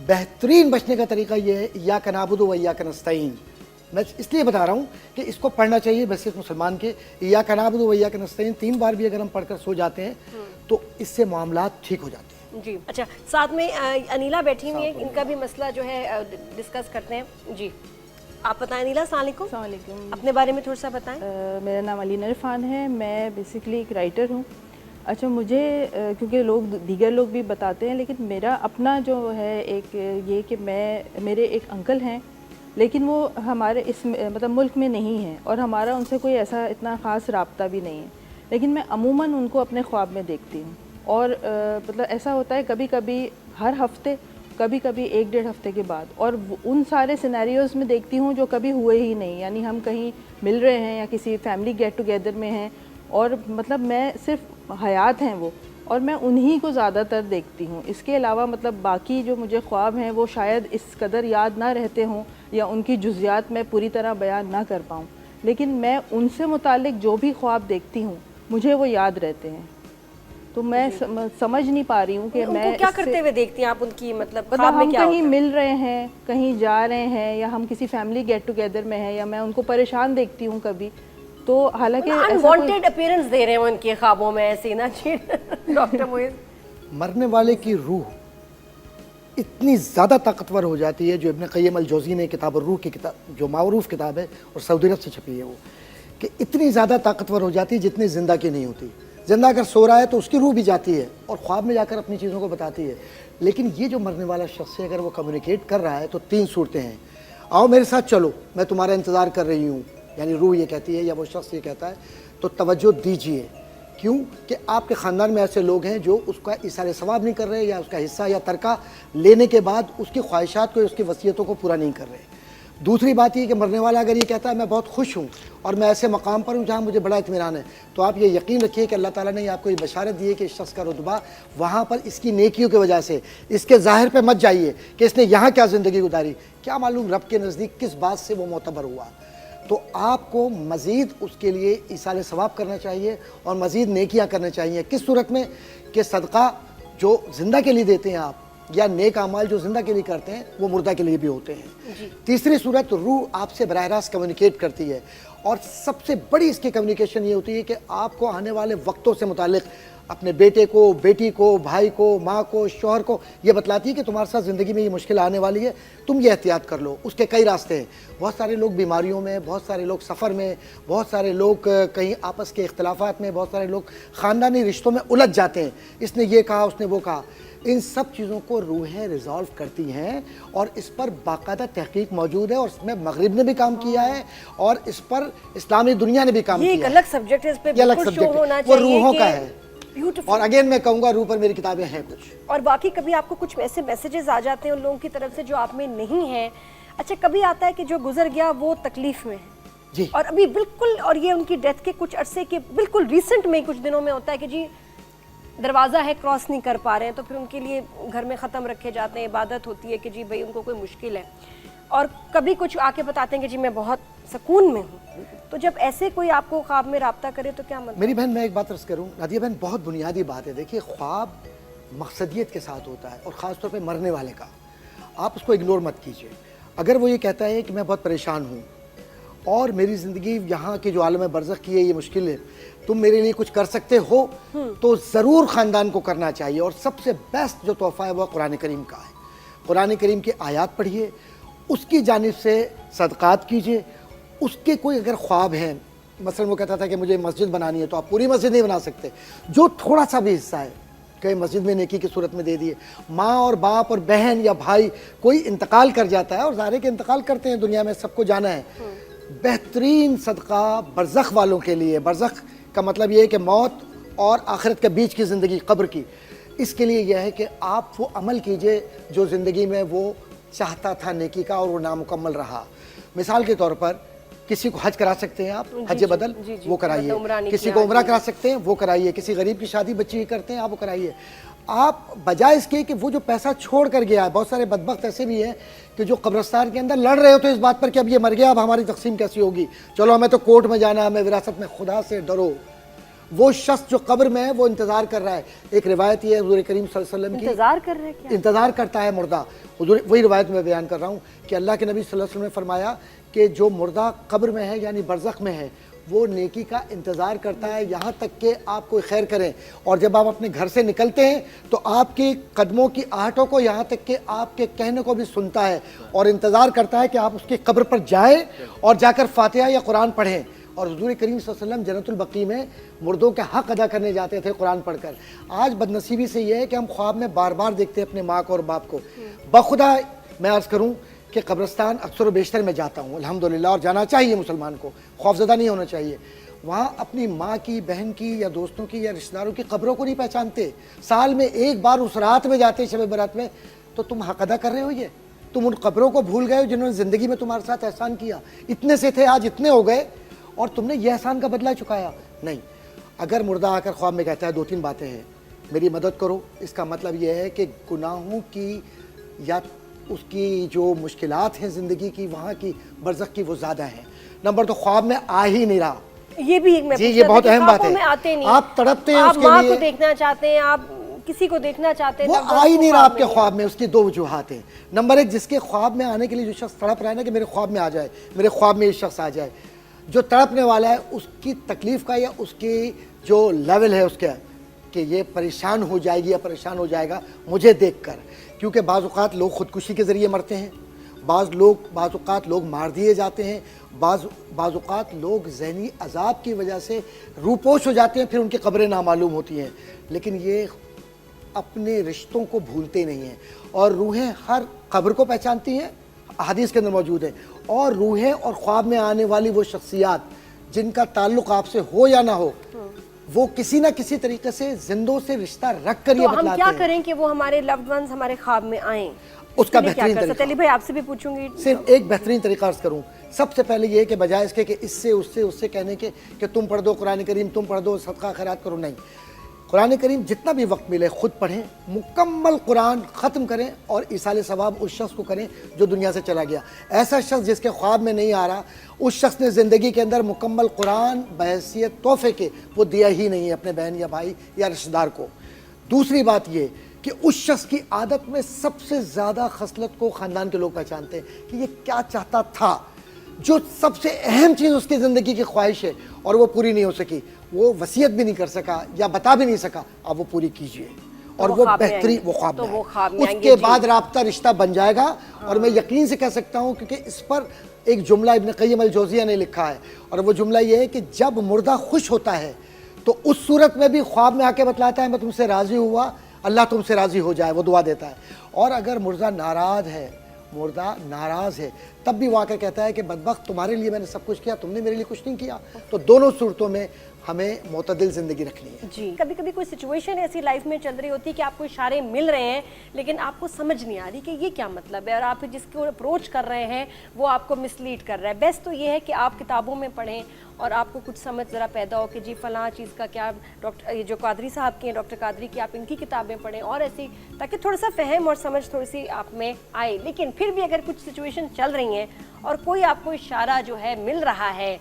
بہترین بچنے کا طریقہ یہ ہے ایاک نعبد و ایاک نستعین. میں اس لیے بتا رہا ہوں کہ اس کو پڑھنا چاہیے بحیثیت مسلمان کے. ایاک نعبد و ایاک نستعین 3 بار بھی اگر ہم پڑھ کر سو جاتے ہیں تو اس سے معاملات ٹھیک ہو جاتے ہیں. جی اچھا, ساتھ میں انیلا بیٹھی ہوئی ہیں, ان کا بھی مسئلہ جو ہے ڈسکس کرتے ہیں. جی آپ بتائیں انیلا. السلام علیکم. السلام علیکم. اپنے بارے میں تھوڑا سا بتائیں. میرا نام علینا عرفان ہے, میں بیسکلی ایک رائٹر ہوں. اچھا, مجھے کیونکہ دیگر لوگ بھی بتاتے ہیں, لیکن میرا اپنا جو ہے ایک یہ کہ میرے ایک انکل ہیں, لیکن وہ ہمارے اس مطلب ملک میں نہیں ہیں اور ہمارا ان سے کوئی ایسا اتنا خاص رابطہ بھی نہیں ہے, لیکن میں عموماً ان کو اپنے خواب میں دیکھتی ہوں. اور مطلب ایسا ہوتا ہے کبھی کبھی ہر ہفتے, کبھی کبھی 1-1.5 ہفتے کے بعد, اور ان سارے سینیریوز میں دیکھتی ہوں جو کبھی ہوئے ہی نہیں. یعنی ہم کہیں مل رہے ہیں یا کسی فیملی گیٹ ٹوگیدر میں ہیں, اور مطلب میں صرف حیات ہیں وہ, اور میں انہی کو زیادہ تر دیکھتی ہوں. اس کے علاوہ مطلب باقی جو مجھے خواب ہیں وہ شاید اس قدر یاد نہ رہتے ہوں یا ان کی جزیات میں پوری طرح بیان نہ کر پاؤں, لیکن میں ان سے متعلق جو بھی خواب دیکھتی ہوں مجھے وہ یاد رہتے ہیں. تو میں سمجھ نہیں پا رہی ہوں کہ میں کیا کرتے ہوئے دیکھتی ہیں آپ ان کی, مطلب ہم کہیں مل رہے ہیں, کہیں جا رہے ہیں, یا ہم کسی فیملی گیٹ ٹوگیدر میں ہیں, یا میں ان کو پریشان دیکھتی ہوں کبھی. تو حالانکہ انوانٹیڈ اپیرنس دے رہے ہیں ان کے خوابوں میں ایسے نا. جی ڈاکٹر معیز. مرنے والے کی روح اتنی زیادہ طاقتور ہو جاتی ہے, جو ابن قیم الجوزی نے کتاب الروح کی کتاب, جو معروف کتاب ہے اور سعودی عرب سے چھپی ہے, وہ کہ اتنی زیادہ طاقتور ہو جاتی ہے جتنی زندہ کی نہیں ہوتی. زندہ اگر سو رہا ہے تو اس کی روح بھی جاتی ہے اور خواب میں جا کر اپنی چیزوں کو بتاتی ہے, لیکن یہ جو مرنے والا شخص ہے اگر وہ کمیونیکیٹ کر رہا ہے تو 3 صورتیں ہیں. آؤ میرے ساتھ چلو, میں تمہارا انتظار کر رہی ہوں, یعنی روح یہ کہتی ہے یا وہ شخص یہ کہتا ہے, تو توجہ دیجئے. کیوں کہ آپ کے خاندان میں ایسے لوگ ہیں جو اس کا ایثار ثواب نہیں کر رہے, یا اس کا حصہ یا ترکہ لینے کے بعد اس کی خواہشات کو, اس کی وصیتوں کو پورا نہیں کر رہے. دوسری بات یہ کہ مرنے والا اگر یہ کہتا ہے میں بہت خوش ہوں اور میں ایسے مقام پر ہوں جہاں مجھے بڑا اطمینان ہے, تو آپ یہ یقین رکھیے کہ اللہ تعالیٰ نے آپ کو یہ بشارت دی ہے کہ اس شخص کا رتبہ وہاں پر اس کی نیکیوں کی وجہ سے, اس کے ظاہر پہ مت جائیے کہ اس نے یہاں کیا زندگی گزاری, کیا معلوم رب کے نزدیک کس بات سے وہ معتبر ہوا. تو آپ کو مزید اس کے لیے ایصال ثواب کرنا چاہیے اور مزید نیکیاں کرنا چاہیے. کس صورت میں؟ کہ صدقہ جو زندہ کے لیے دیتے ہیں آپ, یا نیک اعمال جو زندہ کے لیے کرتے ہیں وہ مردہ کے لیے بھی ہوتے ہیں. تیسری صورت, روح آپ سے براہ راست کمیونیکیٹ کرتی ہے, اور سب سے بڑی اس کی کمیونیکیشن یہ ہوتی ہے کہ آپ کو آنے والے وقتوں سے متعلق اپنے بیٹے کو, بیٹی کو, بھائی کو, ماں کو, شوہر کو یہ بتلاتی ہے کہ تمہارے ساتھ زندگی میں یہ مشکل آنے والی ہے, تم یہ احتیاط کر لو. اس کے کئی راستے ہیں. بہت سارے لوگ بیماریوں میں, بہت سارے لوگ سفر میں, بہت سارے لوگ کہیں آپس کے اختلافات میں, بہت سارے لوگ خاندانی رشتوں میں الجھ جاتے ہیں. اس نے یہ کہا, اس نے وہ کہا. ان سب چیزوں کو روحیں ریزالو کرتی ہیں, اور اس پر باقاعدہ تحقیق موجود ہے, اور اس میں مغرب نے بھی کام کیا ہے, اور اس پر اسلامی دنیا نے بھی کام کیا ہے. یہ ایک الگ سبجیکٹ ہے, اس پہ بالکل شو ہونا چاہیے, وہ روحوں کا ہے. بیوٹیفل. اور اگین میں کہوں گا روح پر میری کتابیں ہیں کچھ. اور باقی کبھی آپ کو کچھ ایسے میسیجز آ جاتے ہیں ان لوگوں کی طرف سے جو آپ میں نہیں ہیں. اچھا, کبھی آتا ہے کہ جو گزر گیا وہ تکلیف میں ہے, جی, اور ابھی بالکل, اور یہ ان کی ڈیتھ کے کچھ عرصے کے بالکل ریسنٹ میں کچھ دنوں میں ہوتا ہے کہ جی دروازہ ہے, کراس نہیں کر پا رہے ہیں, تو پھر ان کے لیے گھر میں ختم رکھے جاتے ہیں, عبادت ہوتی ہے کہ جی بھائی ان کو کوئی مشکل ہے. اور کبھی کچھ آ کے بتاتے ہیں کہ جی میں بہت سکون میں ہوں. تو جب ایسے کوئی آپ کو خواب میں رابطہ کرے تو کیا مطلب؟ میری بہن, میں ایک بات عرض کروں, نادیہ بہن, بہت بنیادی بات ہے. دیکھیے, خواب مقصدیت کے ساتھ ہوتا ہے, اور خاص طور پہ مرنے والے کا. آپ اس کو اگنور مت کیجیے. اگر وہ یہ کہتا ہے کہ میں بہت پریشان ہوں اور میری زندگی یہاں کے جو عالم برزخ کی ہے یہ مشکل ہے, تم میرے لیے کچھ کر سکتے ہو, تو ضرور خاندان کو کرنا چاہیے. اور سب سے بیسٹ جو تحفہ ہے وہ قرآن کریم کا ہے. قرآن کریم کی آیات پڑھیے, اس کی جانب سے صدقات کیجیے. اس کے کوئی اگر خواب ہیں, مثلا وہ کہتا تھا کہ مجھے مسجد بنانی ہے, تو آپ پوری مسجد نہیں بنا سکتے, جو تھوڑا سا بھی حصہ ہے کہ مسجد میں نیکی کی صورت میں دے دیے. ماں اور باپ اور بہن یا بھائی کوئی انتقال کر جاتا ہے, اور ظاہر ہے کہ انتقال کرتے ہیں, دنیا میں سب کو جانا ہے, بہترین صدقہ برزخ والوں کے لیے. برزخ کا مطلب یہ ہے کہ موت اور آخرت کے بیچ کی زندگی, قبر کی. اس کے لیے یہ ہے کہ آپ وہ عمل کیجئے جو زندگی میں وہ چاہتا تھا نیکی کا, اور وہ نامکمل رہا. مثال کے طور پر کسی کو حج کرا سکتے ہیں آپ, حج بدل, وہ کرائیے. عمرہ کسی کو عمرہ کرا سکتے ہیں, وہ کرائیے. کسی غریب کی شادی بچی کرتے ہیں, آپ وہ کرائیے. آپ بجائے اس کے کہ وہ جو پیسہ چھوڑ کر گیا ہے, بہت سارے بدبخت ایسے بھی ہیں کہ جو قبرستان کے اندر لڑ رہے ہو تو اس بات پر کہ اب یہ مر گیا, اب ہماری تقسیم کیسی ہوگی, چلو ہمیں تو کورٹ میں جانا ہے, ہمیں وراثت میں. خدا سے ڈرو. وہ شخص جو قبر میں ہے وہ انتظار کر رہا ہے. ایک روایت یہ ہے حضور کریم صلی اللہ علیہ وسلم کی, انتظار کر رہے ہیں, انتظار کرتا ہے مردہ. حضور وہی روایت میں بیان کر رہا ہوں کہ اللہ کے نبی صلی اللہ علیہ وسلم نے فرمایا کہ جو مردہ قبر میں ہے یعنی برزخ میں ہے وہ نیکی کا انتظار کرتا ہے یہاں تک کہ آپ کوئی خیر کریں, اور جب آپ اپنے گھر سے نکلتے ہیں تو آپ کی قدموں کی آہٹوں کو یہاں تک کہ آپ کے کہنے کو بھی سنتا ہے اور انتظار کرتا ہے کہ آپ اس کی قبر پر جائیں اور جا کر فاتحہ یا قرآن پڑھیں. اور حضور کریم صلی اللہ علیہ وسلم جنت البقیع میں مردوں کے حق ادا کرنے جاتے تھے قرآن پڑھ کر. آج بدنصیبی سے یہ ہے کہ ہم خواب میں بار بار دیکھتے ہیں اپنے ماں کو اور باپ کو. بخدا میں عرض کروں کہ قبرستان اکثر و بیشتر میں جاتا ہوں الحمدللہ, اور جانا چاہیے مسلمان کو, خوفزدہ نہیں ہونا چاہیے. وہاں اپنی ماں کی, بہن کی یا دوستوں کی یا رشتہ داروں کی قبروں کو نہیں پہچانتے. سال میں ایک بار اس رات میں جاتے شب برات میں, تو تم حق ادا کر رہے ہو. یہ تم ان قبروں کو بھول گئے ہو جنہوں نے زندگی میں تمہارے ساتھ احسان کیا. اتنے سے تھے آج اتنے ہو گئے اور تم نے یہ احسان کا بدلہ چکایا نہیں. اگر مردہ آ کر خواب میں کہتا ہے 2-3 باتیں ہیں, میری مدد کرو, اس کا مطلب یہ ہے کہ گناہوں کی یا اس کی جو مشکلات ہیں زندگی کی, وہاں کی برزخ کی, وہ زیادہ ہیں. نمبر 2, خواب میں آ ہی نہیں رہا. یہ بھی ایک جی یہ بہت اہم بات ہے. آپ تڑپتے ہیں اس کے لیے, آپ ماں کو دیکھنا چاہتے ہیں, آپ کسی کو دیکھنا چاہتے ہیں, وہ آ ہی نہیں رہا آپ کے خواب میں. اس کی 2 وجوہات ہیں. نمبر 1, جس کے خواب میں آنے کے لیے جو شخص تڑپ رہا ہے نا کہ میرے خواب میں آ جائے, میرے خواب میں یہ شخص آ جائے, جو تڑپنے والا ہے اس کی تکلیف کا یا اس کی جو لیول ہے اس کا کہ یہ پریشان ہو جائے گی یا پریشان ہو جائے گا مجھے دیکھ کر. کیونکہ بعض اوقات لوگ خودکشی کے ذریعے مرتے ہیں, بعض اوقات لوگ مار دیے جاتے ہیں, بعض اوقات لوگ ذہنی عذاب کی وجہ سے روپوش ہو جاتے ہیں, پھر ان کی قبریں نامعلوم ہوتی ہیں. لیکن یہ اپنے رشتوں کو بھولتے نہیں ہیں, اور روحیں ہر قبر کو پہچانتی ہیں, احادیث کے اندر موجود ہے. اور روحیں اور خواب میں آنے والی وہ شخصیات جن کا تعلق آپ سے ہو یا نہ ہو, وہ کسی نہ کسی طریقے سے زندوں سے رشتہ رکھ کر یہ بتلاتے ہیں. ہم کیا کریں کہ وہ ہمارے لوڈ ونز ہمارے خواب میں آئیں؟ اس کا بہترین طریقہ, علی بھائی آپ سے بھی پوچھوں گی, صرف ایک بہترین طریقہ عرض کروں. سب سے پہلے یہ کہ بجائے اس کے کہ اس سے کہنے کے کہ تم پڑھ دو قرآن کریم, تم پڑھ دو, صدقہ خیرات کرو, نہیں. قرآن کریم جتنا بھی وقت ملے خود پڑھیں, مکمل قرآن ختم کریں اور ایصال ثواب اس شخص کو کریں جو دنیا سے چلا گیا. ایسا شخص جس کے خواب میں نہیں آ رہا, اس شخص نے زندگی کے اندر مکمل قرآن بحیثیت تحفے کے وہ دیا ہی نہیں ہے اپنے بہن یا بھائی یا رشتہ دار کو. دوسری بات یہ کہ اس شخص کی عادت میں سب سے زیادہ خصلت کو خاندان کے لوگ پہچانتے ہیں کہ یہ کیا چاہتا تھا. جو سب سے اہم چیز اس کی زندگی کی خواہش ہے اور وہ پوری نہیں ہو سکی, وہ وصیت بھی نہیں کر سکا یا بتا بھی نہیں سکا, آپ وہ پوری کیجئے اور وہ بہترین وہ خواب میں اس کے بعد رابطہ رشتہ بن جائے گا. اور میں یقین سے کہہ سکتا ہوں کیونکہ اس پر ایک جملہ ابن قیم الجوزیہ نے لکھا ہے, اور وہ جملہ یہ ہے کہ جب مردہ خوش ہوتا ہے تو اس صورت میں بھی خواب میں آ کے بتلاتا ہے میں تم سے راضی ہوا, اللہ تم سے راضی ہو جائے, وہ دعا دیتا ہے. اور اگر مردہ ناراض ہے تب بھی وہ آ کر کہتا ہے کہ بدبخت تمہارے لیے میں نے سب کچھ کیا, تم نے میرے لیے کچھ نہیں کیا. تو دونوں صورتوں میں ہمیں معتدل زندگی رکھنی ہے. جی کبھی کبھی کوئی سچویشن ایسی لائف میں چل رہی ہوتی ہے کہ آپ کو اشارے مل رہے ہیں لیکن آپ کو سمجھ نہیں آ رہی کہ یہ کیا مطلب ہے, اور آپ جس کو اپروچ کر رہے ہیں وہ آپ کو مسلیڈ کر رہا ہے. بیسٹ تو یہ ہے کہ آپ کتابوں میں پڑھیں اور آپ کو کچھ سمجھ ذرا پیدا ہو کہ جی فلاں چیز کا کیا, یہ جو قادری صاحب کی ہیں ڈاکٹر قادری کی, آپ ان کی کتابیں پڑھیں اور ایسی, تاکہ تھوڑا سا فہم اور سمجھ تھوڑی سی آپ میں آئے. لیکن پھر بھی اگر کچھ سچویشن چل رہی ہیں اور کوئی آپ کو اشارہ جو ہے مل رہا ہے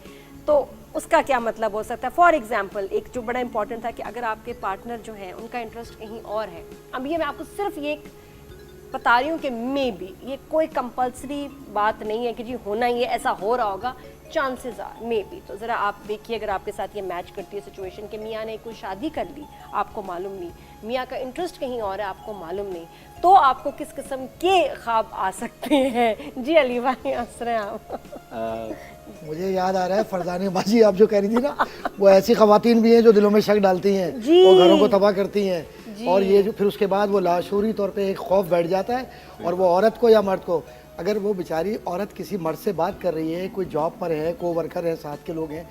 تو اس کا کیا مطلب ہو سکتا ہے. فار ایگزامپل ایک جو بڑا امپورٹنٹ تھا کہ اگر آپ کے پارٹنر جو ہیں ان کا انٹرسٹ کہیں اور ہے. اب یہ میں آپ کو صرف یہ بتا رہی ہوں کہ مے بی, یہ کوئی کمپلسری بات نہیں ہے کہ جی ہونا ہی ہے, ایسا ہو رہا ہوگا, چانسز آر مے بی. تو ذرا آپ دیکھیے اگر آپ کے ساتھ یہ میچ کرتی ہے سچویشن کہ میاں نے کوئی شادی کر لی, آپ کو معلوم نہیں, میاں کا انٹرسٹ کہیں اور ہے, آپ کو معلوم نہیں, تو آپ کو کس قسم کے خواب آ سکتے ہیں. جی علی بھائی ہنس رہے ہیں آپ. مجھے یاد آ رہا ہے فرزانہ بازی آپ جو کہہ رہی تھی نا, وہ ایسی خواتین بھی ہیں جو دلوں میں شک ڈالتی ہیں, وہ گھروں کو تباہ کرتی ہیں, اور یہ جو پھر اس کے بعد وہ لاشعوری طور پہ ایک خوف بیٹھ جاتا ہے, اور وہ عورت کو یا مرد کو, اگر وہ بیچاری عورت کسی مرد سے بات کر رہی ہے, کوئی جاب پر ہے, کو ورکر ہے, ساتھ کے لوگ ہیں,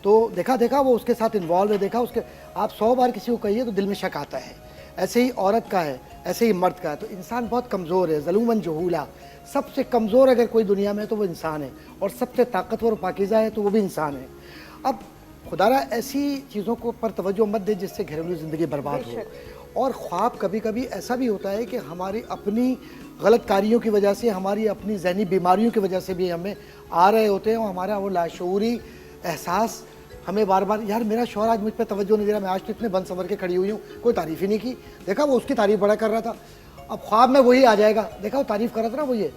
تو دیکھا وہ اس کے ساتھ انوالو ہے, دیکھا اس کے, آپ 100 بار کسی کو کہیے تو دل میں شک آتا ہے. ایسے ہی عورت کا ہے، ایسے ہی مرد کا ہے. تو انسان بہت کمزور ہے، ظلوماً جہولا. سب سے کمزور اگر کوئی دنیا میں ہے تو وہ انسان ہے، اور سب سے طاقتور و پاکیزہ ہے تو وہ بھی انسان ہے. اب خدا را ایسی چیزوں کو پر توجہ مت دے جس سے گھریلو زندگی برباد ہو. اور خواب کبھی کبھی ایسا بھی ہوتا ہے کہ ہماری اپنی غلط کاریوں کی وجہ سے، ہماری اپنی ذہنی بیماریوں کی وجہ سے بھی ہمیں آ رہے ہوتے ہیں، اور ہمارا وہ لاشعوری احساس ہمیں بار بار، یار میرا شوہر آج مجھ پہ توجہ نہیں دے رہا، میں آج تو اتنے بن سنور کے کھڑی ہوئی ہوں، کوئی تعریف ہی نہیں کی. دیکھا وہ اس کی تعریف بڑا کر رہا تھا، اب خواب میں وہی آ جائے گا، دیکھا وہ تعریف کر رہا تھا نا وہ یہ.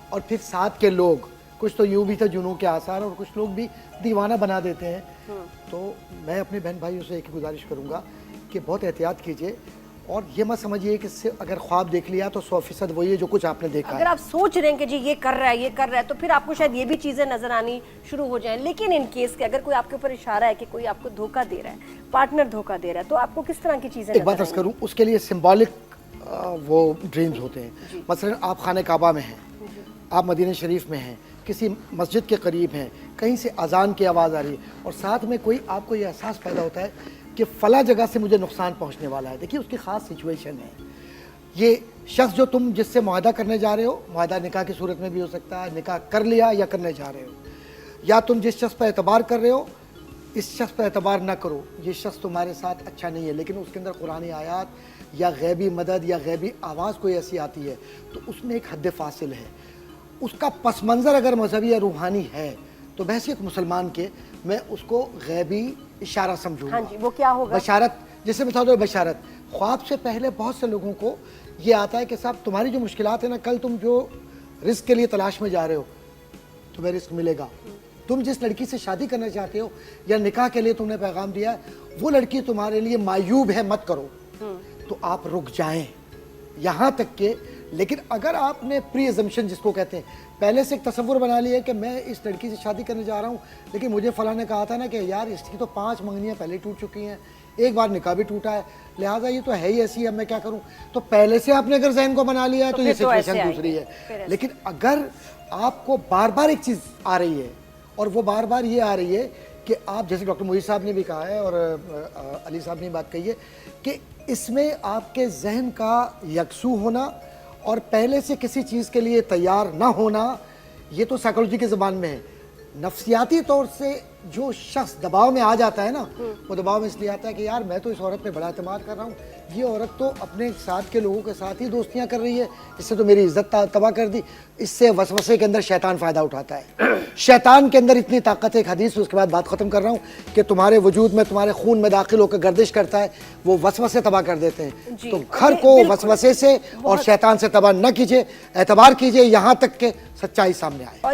اور پھر ساتھ کے لوگ کچھ تو یوں بھی تھے جنوں کے آثار، اور کچھ لوگ بھی دیوانہ بنا دیتے ہیں. تو میں اپنے بہن بھائیوں سے ایک گزارش کروں گا کہ بہت احتیاط کیجیے، اور یہ مت سمجھیے کہ اس سے اگر خواب دیکھ لیا تو 100% وہی ہے جو کچھ آپ نے دیکھا ہے. اگر آپ سوچ رہے ہیں کہ جی یہ کر رہا ہے یہ کر رہا ہے، تو پھر آپ کو شاید یہ بھی چیزیں نظر آنی شروع ہو جائیں. لیکن ان کیس کہ اگر کوئی آپ کے اوپر اشارہ ہے کہ کوئی آپ کو دھوکہ دے رہا ہے، پارٹنر دھوکہ دے رہا ہے، تو آپ کو کس طرح کی چیزیں ایک بات عرض کروں، اس کے لیے سمبولک وہ ڈریمز ہوتے ہیں. مثلا آپ خانہ کعبہ میں ہیں، آپ مدینہ شریف میں ہیں، کسی مسجد کے قریب ہیں، کہیں سے اذان کی آواز آ رہی ہے، اور ساتھ میں کوئی آپ کو یہ احساس پیدا ہوتا ہے کہ فلاں جگہ سے مجھے نقصان پہنچنے والا ہے. دیکھیے اس کی خاص سچویشن ہے. یہ شخص جو تم جس سے معاہدہ کرنے جا رہے ہو، معاہدہ نکاح کی صورت میں بھی ہو سکتا ہے، نکاح کر لیا یا کرنے جا رہے ہو، یا تم جس شخص پر اعتبار کر رہے ہو اس شخص پر اعتبار نہ کرو، یہ شخص تمہارے ساتھ اچھا نہیں ہے. لیکن اس کے اندر قرآنی آیات یا غیبی مدد یا غیبی آواز کوئی ایسی آتی ہے تو اس میں ایک حد فاصل ہے. اس کا پس منظر اگر مذہبی یا روحانی ہے تو بحیثیت مسلمان کے میں اس کو غیبی اشارہ سمجھوں گا. ہاں جی، وہ کیا ہوگا؟ بشارت. جیسے مثال طور پر بشارت، خواب سے پہلے بہت سے لوگوں کو یہ آتا ہے کہ صاحب تمہاری جو مشکلات ہیں نا، کل تم جو رزق کے لیے تلاش میں جا رہے ہو تمہیں رزق ملے گا. تم جس لڑکی سے شادی کرنا چاہتے ہو یا نکاح کے لیے تم نے پیغام دیا ہے وہ لڑکی تمہارے لیے معیوب ہے، مت کرو. تو آپ رک جائیں یہاں تک کہ، لیکن اگر آپ نے پری ازمپشن جس کو کہتے ہیں، پہلے سے ایک تصور بنا لیا کہ میں اس لڑکی سے شادی کرنے جا رہا ہوں، لیکن مجھے فلاں نے کہا تھا نا کہ یار اس کی تو 5 منگنیاں پہلے ٹوٹ چکی ہیں، ایک بار نکاح بھی ٹوٹا ہے، لہٰذا یہ تو ہے ہی ایسی، اب میں کیا کروں. تو پہلے سے آپ نے اگر ذہن کو بنا لیا ہے تو یہ سچویشن دوسری ہے. لیکن اگر آپ کو بار بار ایک چیز آ رہی ہے، اور وہ بار بار یہ آ رہی ہے کہ آپ، جیسے ڈاکٹر محیط صاحب نے بھی کہا ہے اور علی صاحب نے بات کہی ہے کہ اس میں آپ کے ذہن کا یکسو ہونا اور پہلے سے کسی چیز کے لیے تیار نہ ہونا، یہ تو سائیکالوجی کی زبان میں ہے. نفسیاتی طور سے جو شخص دباؤ میں آ جاتا ہے نا، وہ دباؤ میں اس لیے آتا ہے کہ یار میں تو اس عورت پہ بڑا اعتماد کر رہا ہوں، یہ عورت تو اپنے ساتھ کے لوگوں کے ساتھ ہی دوستیاں کر رہی ہے، اس سے تو میری عزت تباہ کر دی. اس سے وسوسے کے اندر شیطان فائدہ اٹھاتا ہے. شیطان کے اندر اتنی طاقت ہے، ایک حدیث اس کے بعد بات ختم کر رہا ہوں، کہ تمہارے وجود میں، تمہارے خون میں داخل ہو کر گردش کرتا ہے، وہ وسوسے تباہ کر دیتے ہیں. تو گھر کو وسوسے سے اور شیطان سے تباہ نہ کیجیے، اعتبار کیجیے یہاں تک کہ سچائی سامنے آئے.